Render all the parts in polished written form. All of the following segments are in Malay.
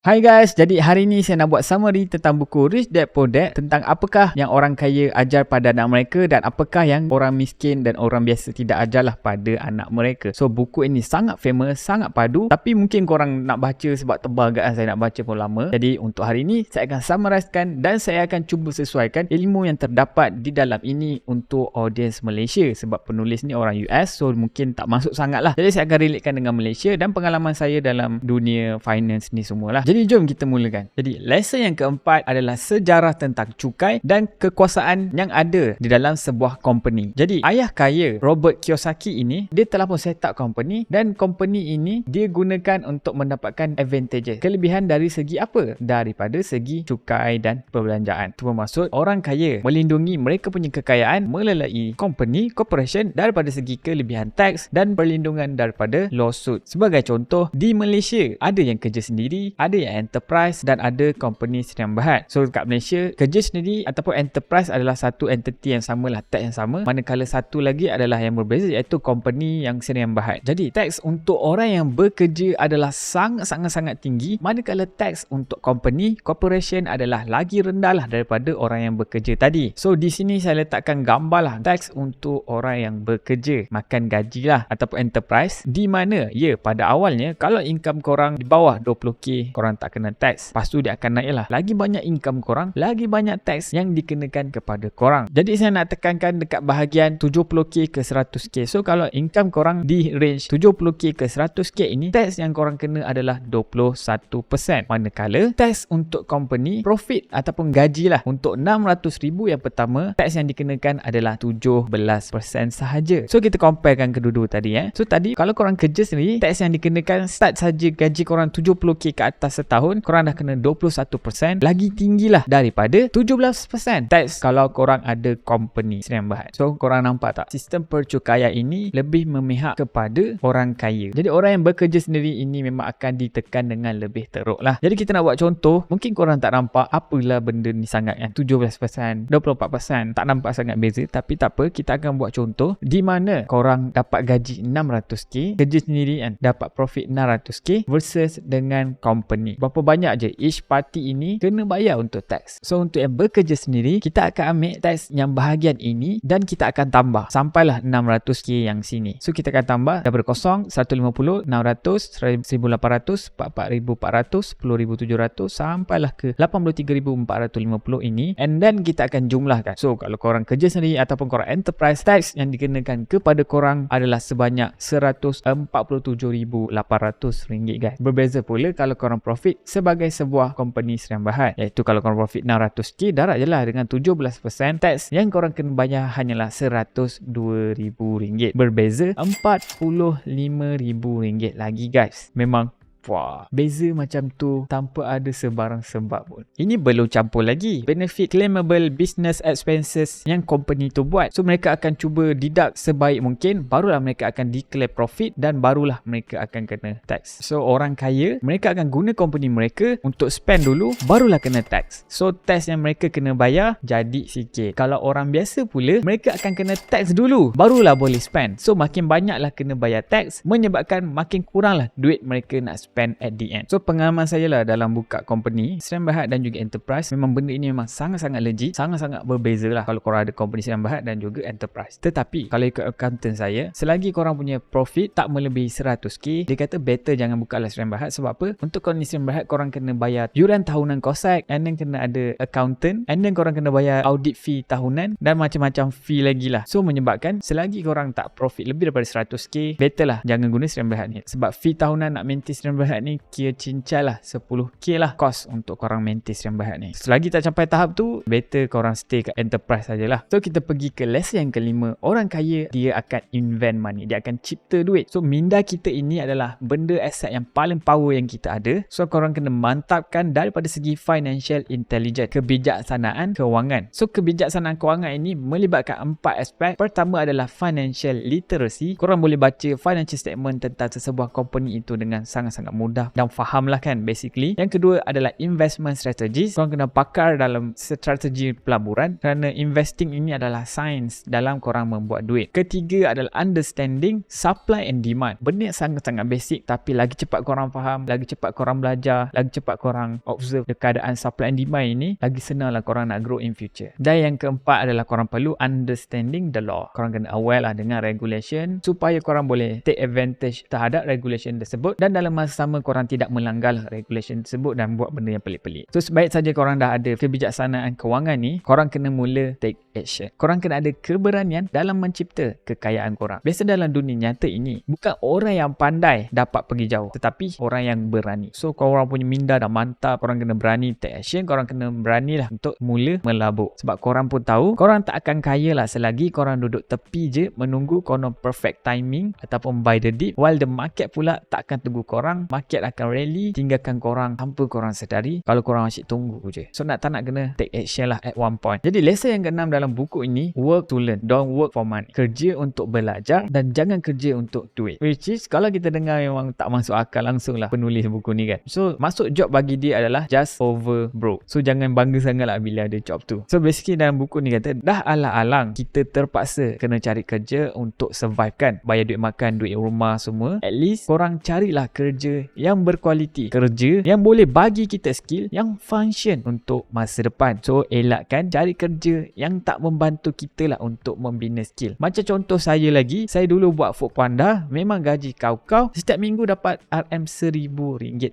Hai guys, jadi hari ni saya nak buat summary tentang buku Rich Dad Poor Dad, tentang apakah yang orang kaya ajar pada anak mereka dan apakah yang orang miskin dan orang biasa tidak ajarlah pada anak mereka. So buku ini sangat famous, sangat padu, tapi mungkin korang nak baca sebab tebal kan, saya nak baca pun lama. Jadi untuk hari ni saya akan summarizekan dan saya akan cuba sesuaikan ilmu yang terdapat di dalam ini untuk audiens Malaysia, sebab penulis ni orang US, so mungkin tak masuk sangat lah. Jadi saya akan relatekan dengan Malaysia dan pengalaman saya dalam dunia finance ni semualah. Jadi jom kita mulakan. Jadi lesson yang keempat adalah sejarah tentang cukai dan kekuasaan yang ada di dalam sebuah company. Jadi ayah kaya Robert Kiyosaki ini, dia telah pun set up company dan company ini dia gunakan untuk mendapatkan advantages, kelebihan dari segi apa? Daripada segi cukai dan perbelanjaan. Itu bermaksud orang kaya melindungi mereka punya kekayaan melalui company, corporation daripada segi kelebihan tax dan perlindungan daripada lawsuit. Sebagai contoh, di Malaysia ada yang kerja sendiri, ada yang enterprise dan ada company Sdn Bhd. So kat Malaysia, kerja sendiri ataupun enterprise adalah satu entity yang sama lah, tax yang sama, manakala satu lagi adalah yang berbeza, iaitu company yang Sdn Bhd. Jadi tax untuk orang yang bekerja adalah sangat-sangat tinggi, manakala tax untuk company, corporation adalah lagi rendah lah daripada orang yang bekerja tadi. So di sini saya letakkan gambar lah tax untuk orang yang bekerja, makan gaji lah ataupun enterprise, di mana pada awalnya kalau income korang di bawah 20k korang tak kena tax. Lepas tu dia akan naik lah. Lagi banyak income korang, lagi banyak tax yang dikenakan kepada korang. Jadi saya nak tekankan dekat bahagian 70k ke 100k. So kalau income korang di range 70k ke 100k ini, tax yang korang kena adalah 21%. Manakala tax untuk company, profit ataupun gaji lah, untuk 600,000 yang pertama, tax yang dikenakan adalah 17% sahaja. So kita comparekan kedua-dua tadi. So tadi kalau korang kerja sendiri, tax yang dikenakan start saja gaji korang 70k ke atas setahun, korang dah kena 21%, lagi tinggilah daripada 17% tax kalau korang ada company Sdn Bhd. So korang nampak tak, sistem percukaian ini lebih memihak kepada orang kaya. Jadi orang yang bekerja sendiri ini memang akan ditekan dengan lebih teruk lah. Jadi kita nak buat contoh, mungkin korang tak nampak apalah benda ni sangat kan, 17%, 24%, tak nampak sangat beza, tapi tak apa, kita akan buat contoh di mana korang dapat gaji 600k, kerja sendiri kan, dapat profit 600k versus dengan company. Berapa banyak je each party ini kena bayar untuk tax. So untuk yang bekerja sendiri, kita akan ambil tax yang bahagian ini dan kita akan tambah sampailah 600k yang sini. So kita akan tambah daripada kosong, 150, 600, 1800, 4400, 10700 sampailah ke 83450 ini, and then kita akan jumlahkan. So kalau korang kerja sendiri ataupun korang enterprise, tax yang dikenakan kepada korang adalah sebanyak 147,800 ringgit guys. Berbeza pula kalau korang profit sebagai sebuah company Sdn Bhd, iaitu kalau korang profit 600k, darat je lah dengan 17%, tax yang korang kena bayar hanyalah 102,000 ringgit. Berbeza 45,000 ringgit lagi guys. Memang wah, beza macam tu tanpa ada sebarang sebab pun. Ini belum campur lagi benefit claimable business expenses yang company tu buat. So mereka akan cuba deduct sebaik mungkin, barulah mereka akan declare profit dan barulah mereka akan kena tax. So orang kaya, mereka akan guna company mereka untuk spend dulu, barulah kena tax. So tax yang mereka kena bayar jadi sikit. Kalau orang biasa pula, mereka akan kena tax dulu, barulah boleh spend. So makin banyaklah kena bayar tax, menyebabkan makin kuranglah duit mereka nak spend at the end. So pengalaman saya lah dalam buka company Sdn Bhd dan juga enterprise, memang benda ini memang sangat-sangat legit, sangat-sangat berbeza lah kalau korang ada company Sdn Bhd dan juga enterprise. Tetapi kalau ikut accountant saya, selagi korang punya profit tak melebihi 100k, dia kata better jangan buka lah Sdn Bhd. Sebab apa? Untuk company Sdn Bhd, korang kena bayar yuran tahunan COSAC, and then kena ada accountant, and then korang kena bayar audit fee tahunan dan macam-macam fee lagi lah. So menyebabkan selagi korang tak profit lebih daripada 100k, better lah jangan guna Sdn Bhd ni. Sebab fee tahunan nak maintain Sdn Bhd ni kira cincai lah 10k lah cost untuk korang maintain Sdn Bhd ni. Selagi tak capai tahap tu, better korang stay kat enterprise sajalah. So kita pergi ke lesson yang kelima. Orang kaya dia akan invent money, dia akan cipta duit. So minda kita ini adalah benda aset yang paling power yang kita ada. So korang kena mantapkan daripada segi financial intelligence, kebijaksanaan kewangan. So kebijaksanaan kewangan ini melibatkan 4 aspek. Pertama adalah financial literacy. Korang boleh baca financial statement tentang sesebuah company itu dengan sangat-sangat nak mudah dan faham lah kan basically. Yang kedua adalah investment strategies. Korang kena pakar dalam strategi pelaburan kerana investing ini adalah sains dalam korang membuat duit. Ketiga adalah understanding supply and demand. Benda yang sangat-sangat basic tapi lagi cepat korang faham, lagi cepat korang belajar, lagi cepat korang observe keadaan supply and demand ini, lagi senanglah korang nak grow in future. Dan yang keempat adalah korang perlu understanding the law. Korang kena aware lah dengan regulation supaya korang boleh take advantage terhadap regulation tersebut dan dalam masa sama korang tidak melanggar regulation tersebut dan buat benda yang pelik-pelik. So sebaik saja korang dah ada kebijaksanaan kewangan ni, korang kena mula take action. Korang kena ada keberanian dalam mencipta kekayaan korang. Biasa dalam dunia nyata ini, bukan orang yang pandai dapat pergi jauh, tetapi orang yang berani. So korang punya minda dah mantap, korang kena berani take action, korang kena beranilah untuk mula melabuk. Sebab korang pun tahu, korang tak akan kaya lah selagi korang duduk tepi je menunggu konon perfect timing ataupun buy the dip, while the market pula tak akan tunggu korang. Market akan rally, tinggalkan korang tanpa korang sedari kalau korang asyik tunggu je. So nak tak nak kena take action lah at one point. Jadi lesson yang keenam dalam buku ini, work to learn, don't work for money. Kerja untuk belajar dan jangan kerja untuk duit. Which is kalau kita dengar memang tak masuk akal langsung lah penulis buku ni kan. So masuk job bagi dia adalah just over broke. So jangan bangga sangat lah bila ada job tu. So basically dalam buku ni kata dah alang-alang kita terpaksa kena cari kerja untuk survive kan, bayar duit makan, duit rumah semua. At least korang carilah kerja yang berkualiti, kerja yang boleh bagi kita skill yang function untuk masa depan. So elakkan cari kerja yang tak membantu kita lah untuk membina skill. Macam contoh saya lagi, saya dulu buat Foodpanda, memang gaji kau-kau, setiap minggu dapat RM1,000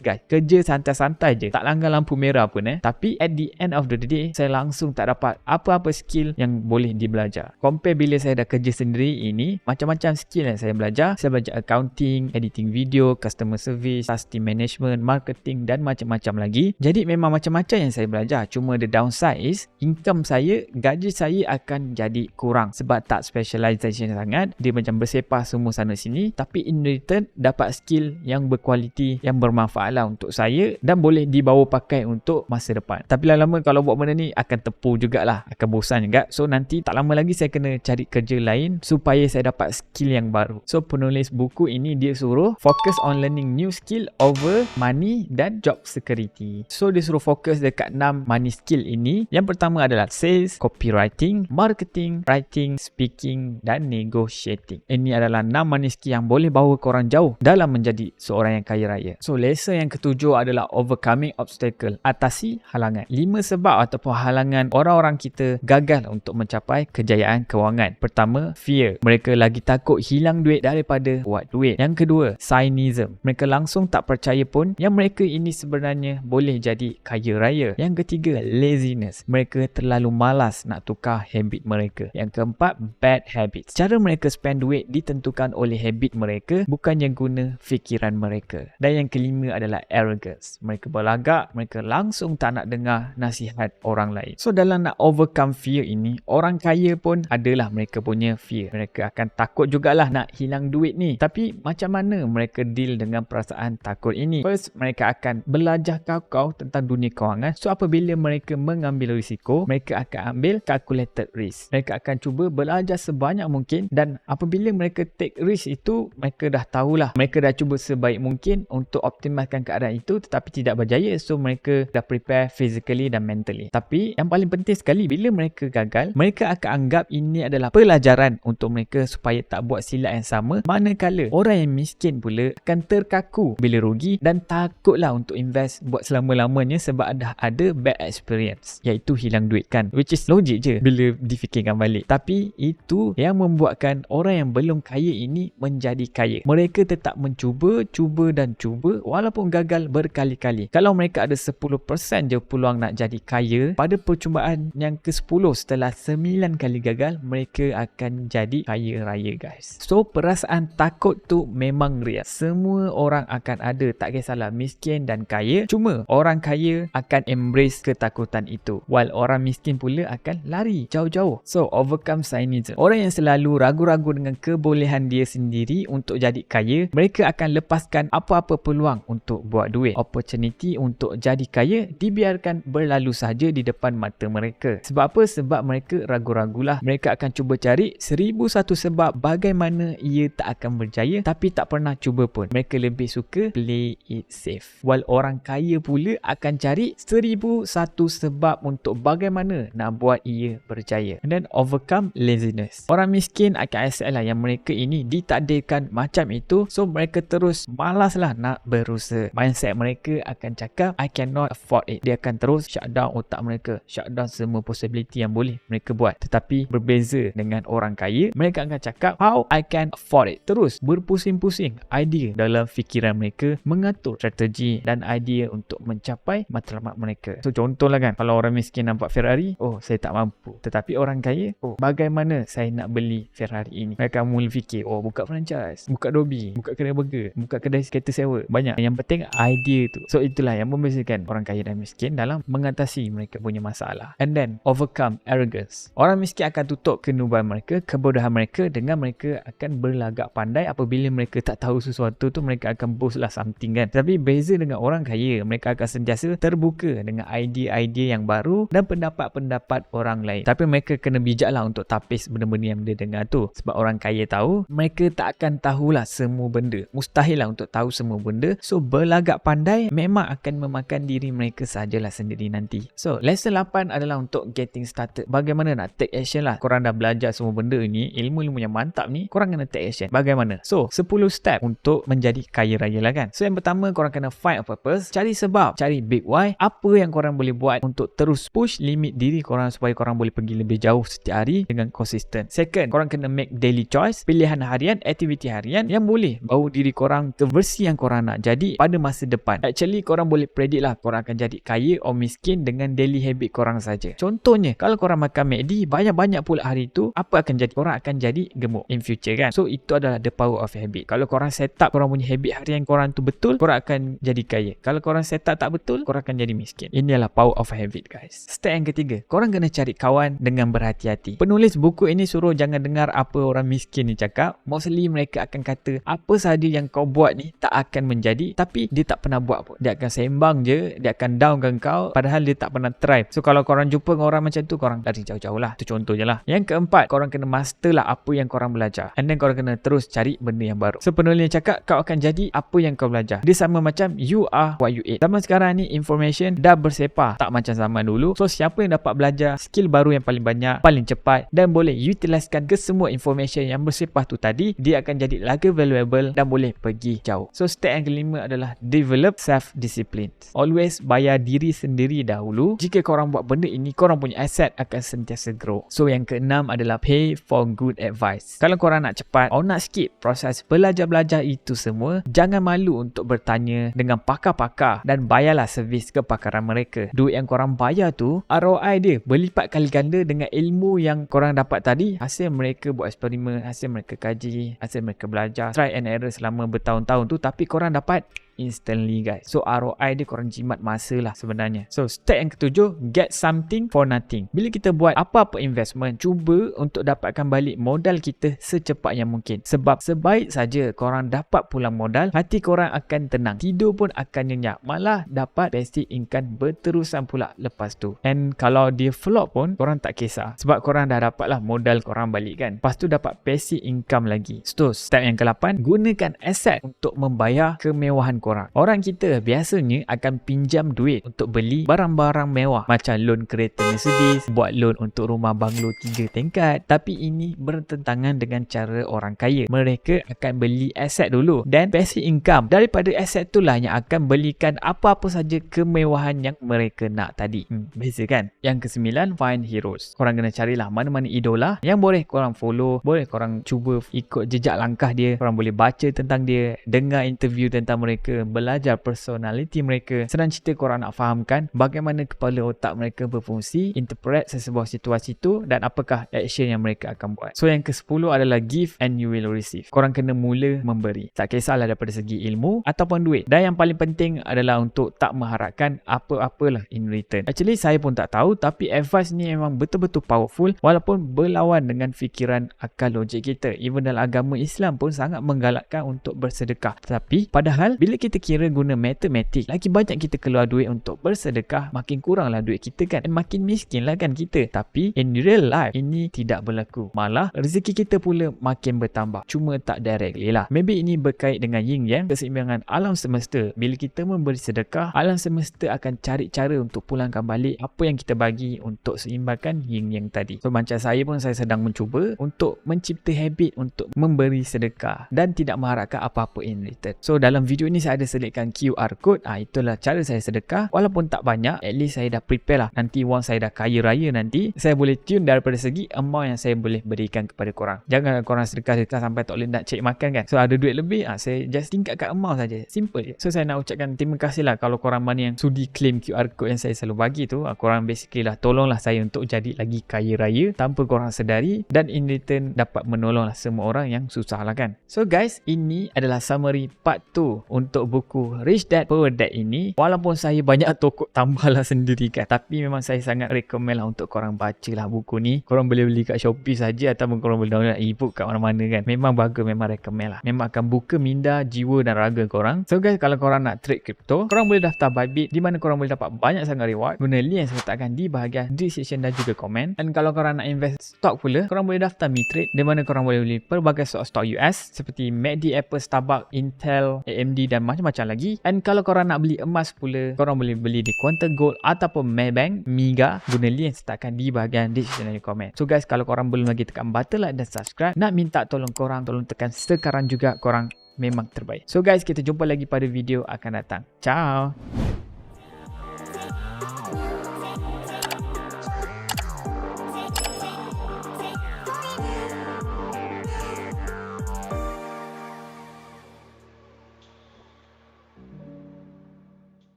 guys. Kerja santai-santai je, tak langgar lampu merah pun tapi at the end of the day saya langsung tak dapat apa-apa skill yang boleh dibelajar. Compare bila saya dah kerja sendiri ini, macam-macam skill yang saya belajar. Saya belajar accounting, editing video, customer service, team management, marketing dan macam-macam lagi. Jadi memang macam-macam yang saya belajar. Cuma the downside is income saya, gaji saya akan jadi kurang sebab tak specialization sangat. Dia macam bersepah semua sana sini, tapi in return dapat skill yang berkualiti, yang bermanfaat lah untuk saya dan boleh dibawa pakai untuk masa depan. Tapi lama-lama kalau buat benda ni akan tepu jugalah, akan bosan juga. So nanti tak lama lagi saya kena cari kerja lain supaya saya dapat skill yang baru. So penulis buku ini dia suruh focus on learning new skill over money dan job security. So dia suruh fokus dekat 6 money skill ini. Yang pertama adalah sales, copywriting, marketing, writing, speaking dan negotiating. Ini adalah 6 money skill yang boleh bawa korang jauh dalam menjadi seorang yang kaya raya. So lesson yang ketujuh adalah overcoming obstacle, atasi halangan. 5 sebab ataupun halangan orang-orang kita gagal untuk mencapai kejayaan kewangan. Pertama, fear. Mereka lagi takut hilang duit daripada buat duit. Yang kedua, cynicism. Mereka langsung tak percaya pun yang mereka ini sebenarnya boleh jadi kaya raya. Yang ketiga, laziness. Mereka terlalu malas nak tukar habit mereka. Yang keempat, bad habits. Cara mereka spend duit ditentukan oleh habit mereka, bukannya guna fikiran mereka. Dan yang kelima adalah arrogance. Mereka berlagak, mereka langsung tak nak dengar nasihat orang lain. So dalam nak overcome fear ini, orang kaya pun adalah mereka punya fear. Mereka akan takut jugalah nak hilang duit ni. Tapi macam mana mereka deal dengan perasaan takut ini? First, mereka akan belajar kau-kau tentang dunia kewangan. So apabila mereka mengambil risiko, mereka akan ambil calculated risk. Mereka akan cuba belajar sebanyak mungkin dan apabila mereka take risk itu, mereka dah tahulah. Mereka dah cuba sebaik mungkin untuk optimalkan keadaan itu tetapi tidak berjaya. So mereka dah prepare physically dan mentally. Tapi yang paling penting sekali, bila mereka gagal, mereka akan anggap ini adalah pelajaran untuk mereka supaya tak buat silap yang sama. Manakala orang yang miskin pula akan terkaku bila rugi dan takutlah untuk invest buat selama-lamanya sebab dah ada bad experience, iaitu hilang duit kan, which is logik je bila difikirkan balik. Tapi itu yang membuatkan orang yang belum kaya ini menjadi kaya. Mereka tetap mencuba, cuba dan cuba walaupun gagal berkali-kali. Kalau mereka ada 10% je peluang nak jadi kaya, pada percubaan yang ke-10 setelah 9 kali gagal, mereka akan jadi kaya raya guys. So perasaan takut tu memang real. Semua orang akan ada, tak kisahlah miskin dan kaya. Cuma orang kaya akan embrace ketakutan itu, while orang miskin pula akan lari jauh-jauh. So overcome cynicism. Orang yang selalu ragu-ragu dengan kebolehan dia sendiri untuk jadi kaya, mereka akan lepaskan apa-apa peluang untuk buat duit. Opportunity untuk jadi kaya dibiarkan berlalu saja di depan mata mereka. Sebab apa? Sebab mereka ragu-ragulah. Mereka akan cuba cari 1001 sebab bagaimana ia tak akan berjaya, tapi tak pernah cuba pun. Mereka lebih suka suka play it safe. While orang kaya pula akan cari 1001 sebab untuk bagaimana nak buat ia berjaya. And then overcome laziness. Orang miskin akan accept lah yang mereka ini ditakdirkan macam itu, so mereka terus malas lah nak berusaha. Mindset mereka akan cakap I cannot afford it. Dia akan terus shut down otak mereka, shut down semua possibility yang boleh mereka buat. Tetapi berbeza dengan orang kaya, mereka akan cakap how I can afford it. Terus berpusing-pusing idea dalam fikiran mereka, mengatur strategi dan idea untuk mencapai matlamat mereka. So contohlah kan, kalau orang miskin nampak Ferrari, oh saya tak mampu. Tetapi orang kaya, oh bagaimana saya nak beli Ferrari ini? Mereka mula fikir, oh buka franchise, buka Dobi, buka kedai burger, buka kedai kereta sewa. Banyak. Yang penting idea tu. So itulah yang membezakan orang kaya dan miskin dalam mengatasi mereka punya masalah. And then overcome arrogance. Orang miskin akan tutup kenubuan mereka, kebodohan mereka dengan mereka akan berlagak pandai. Apabila mereka tak tahu sesuatu tu, mereka akan boast lah something kan. Tapi beza dengan orang kaya, mereka akan sentiasa terbuka dengan idea-idea yang baru dan pendapat-pendapat orang lain. Tapi mereka kena bijak lah untuk tapis benda-benda yang dia dengar tu. Sebab orang kaya tahu, mereka tak akan tahulah semua benda. Mustahil lah untuk tahu semua benda. So berlagak pandai memang akan memakan diri mereka sajalah sendiri nanti. So lesson 8 adalah untuk getting started. Bagaimana nak take action lah. Korang dah belajar semua benda ni, ilmu-ilmu yang mantap ni, korang kena take action. Bagaimana? So 10 step untuk menjadi kaya raya lah kan. So yang pertama, korang kena find a purpose. Cari sebab, cari big why. Apa yang korang boleh buat untuk terus push limit diri korang supaya korang boleh pergi lebih jauh setiap hari dengan konsisten. Second, korang kena make daily choice, pilihan harian, aktiviti harian yang boleh bawa diri korang ke versi yang korang nak jadi pada masa depan. Actually korang boleh predict lah korang akan jadi kaya atau miskin dengan daily habit korang saja. Contohnya, kalau korang makan McD banyak-banyak pula hari tu, apa akan jadi? Korang akan jadi gemuk in future kan. So itu adalah the power of habit. Kalau korang set up korang punya habit harian korang tu betul, korang akan jadi kaya. Kalau korang set up tak betul, korang akan jadi miskin. Ini adalah power of habit guys. Step yang ketiga, korang kena cari kawan dengan berhati-hati. Penulis buku ini suruh jangan dengar apa orang miskin ni cakap. Mostly mereka akan kata apa sahaja yang kau buat ni tak akan menjadi, tapi dia tak pernah buat pun. Dia akan sembang je, dia akan downkan kau padahal dia tak pernah try. So kalau korang jumpa dengan orang macam tu, korang lari jauh-jauh lah. Itu contoh je lah. Yang keempat, korang kena master lah apa yang korang belajar. And then korang kena terus cari benda yang baru. So penulis cakap kau akan jadi apa yang kau belajar. Dia sama macam you are what you eat. Zaman sekarang ni information dah bersepah, tak macam zaman dulu. So siapa yang dapat belajar skill baru yang paling banyak, paling cepat dan boleh utiliskan ke semua information yang bersepah tu tadi, dia akan jadi lagi valuable dan boleh pergi jauh. So step yang kelima adalah develop self-discipline. Always bayar diri sendiri dahulu. Jika korang buat benda ini, korang punya asset akan sentiasa grow. So yang keenam adalah pay for good advice. Kalau korang nak cepat atau nak skip proses belajar-belajar itu semua, jangan malu untuk bertanya dengan pakar-pakar dan bayarlah servis kepakaran mereka. Duit yang korang bayar tu, ROI dia berlipat kali ganda dengan ilmu yang korang dapat tadi. Hasil mereka buat eksperimen, hasil mereka kaji, hasil mereka belajar, try and error selama bertahun-tahun tu, tapi korang dapat instantly guys. So ROI dia korang jimat masa lah sebenarnya. So step yang ketujuh, get something for nothing. Bila kita buat apa-apa investment, cuba untuk dapatkan balik modal kita secepat yang mungkin. Sebab sebaik saja korang dapat pulang modal, hati korang akan tenang, tidur pun akan nyenyak, malah dapat passive income berterusan pula lepas tu. And kalau dia flop pun korang tak kisah, sebab korang dah dapat lah modal korang balik kan. Lepas tu dapat passive income lagi. So step yang ke-8, gunakan aset untuk membayar kemewahan korang. Orang kita biasanya akan pinjam duit untuk beli barang-barang mewah macam loan kereta Mercedes, buat loan untuk rumah banglo 3 tingkat. Tapi ini bertentangan dengan cara orang kaya. Mereka akan beli aset dulu dan passive income daripada aset itulah yang akan belikan apa-apa saja kemewahan yang mereka nak tadi. Beza kan? Yang ke-9, find heroes. Korang kena carilah mana-mana idola yang boleh korang follow, boleh korang cuba ikut jejak langkah dia. Korang boleh baca tentang dia, dengar interview tentang mereka, belajar personality mereka. Senang cerita korang nak fahamkan bagaimana kepala otak mereka berfungsi, interpret sesebuah situasi itu dan apakah action yang mereka akan buat. So yang ke-10 adalah give and you will receive. Korang kena mula memberi. Tak kisahlah daripada segi ilmu ataupun duit. Dan yang paling penting adalah untuk tak mengharapkan apa-apalah in return. Actually saya pun tak tahu, tapi advice ni memang betul-betul powerful walaupun berlawan dengan fikiran akal logik kita. Even dalam agama Islam pun sangat menggalakkan untuk bersedekah. Tapi padahal bila kita kira guna matematik, lagi banyak kita keluar duit untuk bersedekah, makin kuranglah duit kita kan, dan makin miskin lah kan kita. Tapi in real life ini tidak berlaku, malah rezeki kita pula makin bertambah, cuma tak directly lah. Maybe ini berkait dengan yin yang, keseimbangan alam semesta. Bila kita memberi sedekah, alam semesta akan cari cara untuk pulangkan balik apa yang kita bagi untuk seimbangkan yin yang tadi. So macam saya pun, saya sedang mencuba untuk mencipta habit untuk memberi sedekah dan tidak mengharapkan apa-apa in return. So dalam video ni saya ada selitkan QR code. Itulah cara saya sedekah, walaupun tak banyak, at least saya dah prepare lah. Nanti once saya dah kaya raya nanti, saya boleh tune daripada segi amount yang saya boleh berikan kepada korang. Jangan korang sedekah-sedekah sampai tak boleh nak cek makan kan. So ada duit lebih, saya just tingkatkan amount saja. Simple je. So saya nak ucapkan terima kasih lah kalau korang mana yang sudi claim QR code yang saya selalu bagi tu. Korang basically lah tolonglah saya untuk jadi lagi kaya raya tanpa korang sedari, dan in return dapat menolong lah semua orang yang susah lah kan. So guys, ini adalah summary part 2 untuk buku Rich Dad Poor Dad ini. Walaupun saya banyak tokok tambah lah sendiri kan, tapi memang saya sangat recommend lah untuk korang baca lah buku ni. Korang boleh beli kat Shopee saja ataupun korang boleh download ebook kat mana-mana kan. Memang bagus, memang recommend lah. Memang akan buka minda, jiwa dan raga korang. So guys, kalau korang nak trade crypto, korang boleh daftar Bybit, di mana korang boleh dapat banyak sangat reward. Guna link yang saya letakkan di bahagian description dan juga komen. Dan kalau korang nak invest stock pula, korang boleh daftar MiTrade, di mana korang boleh beli pelbagai stock US seperti MACD, Apple, Starbucks, Intel, AMD dan macam-macam lagi. Dan kalau korang nak beli emas pula, korang boleh beli di Quantum Gold ataupun Maybank, Miga. Guna link yang saya letakkan di bahagian description dan komen. So guys, kalau korang belum lagi tekan button like dan subscribe, nak minta tolong korang, tolong tekan sekarang juga. Korang memang terbaik. So guys, kita jumpa lagi pada video akan datang. Ciao.